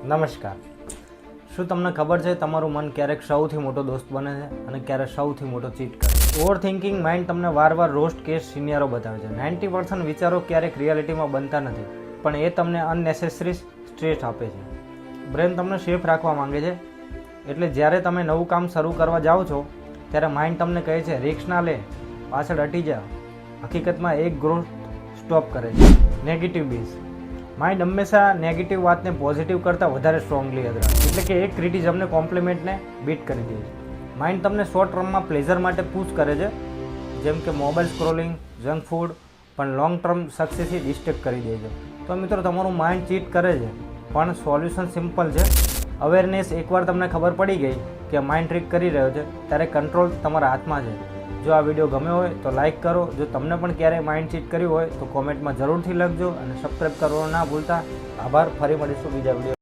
નમસ્કાર. શું તમને ખબર છે તમારું મન ક્યારેક સૌથી મોટો દોસ્ત બને છે અને ક્યારેક સૌથી મોટો ચીટ કરે છે? ઓવર થિંકિંગ માઇન્ડ તમને વારવાર રોસ્ટ કેસ સિનિયરો બતાવે છે. 90% વિચારો ક્યારેક રિયાલિટીમાં બનતા નથી, પણ એ તમને અનનેસેસરી સ્ટ્રેસ આપે છે. બ્રેન તમને સેફ રાખવા માંગે છે, એટલે જ્યારે તમે નવું કામ શરૂ કરવા જાઓ છો ત્યારે માઇન્ડ તમને કહે છે રિસ્ક ના લે, પાછળ હટી જા. હકીકતમાં એક ગ્રોથ સ્ટોપ કરે છે. Negative bees. માઇન્ડ હંમેશા નેગેટિવ વાતને પોઝિટિવ કરતાં વધારે સ્ટ્રોંગલી યાદ રાખે, એટલે કે એક ક્રિટિઝમને કોમ્પ્લિમેન્ટને બીટ કરી દે છે. માઇન્ડ તમને શોર્ટ ટર્મમાં પ્લેઝર માટે પુશ કરે છે, જેમ કે મોબાઈલ સ્ક્રોલિંગ, જંક ફૂડ, પણ લોંગ ટર્મ સક્સેસથી ડિસ્ટ્રેક્ટ કરી દે છે. તો મિત્રો, તમારું માઇન્ડ ચીટ કરે છે, પણ સોલ્યુશન સિમ્પલ છે. અવેરનેસ. એકવાર તમને ખબર પડી ગઈ કે માઇન્ડ ટ્રીક કરી રહ્યો છે, ત્યારે કંટ્રોલ તમારા હાથમાં છે. જો આ વિડીયો ગમ્યો હોય તો લાઇક કરો. જો તમને પણ ક્યારેય માઇન્ડ ચીટ કર્યું હોય તો કોમેન્ટમાં જરૂરથી લખજો અને સબસ્ક્રાઈબ કરવાનું ના ભૂલતા. આભાર. ફરી મળીશું બીજા વિડીયો.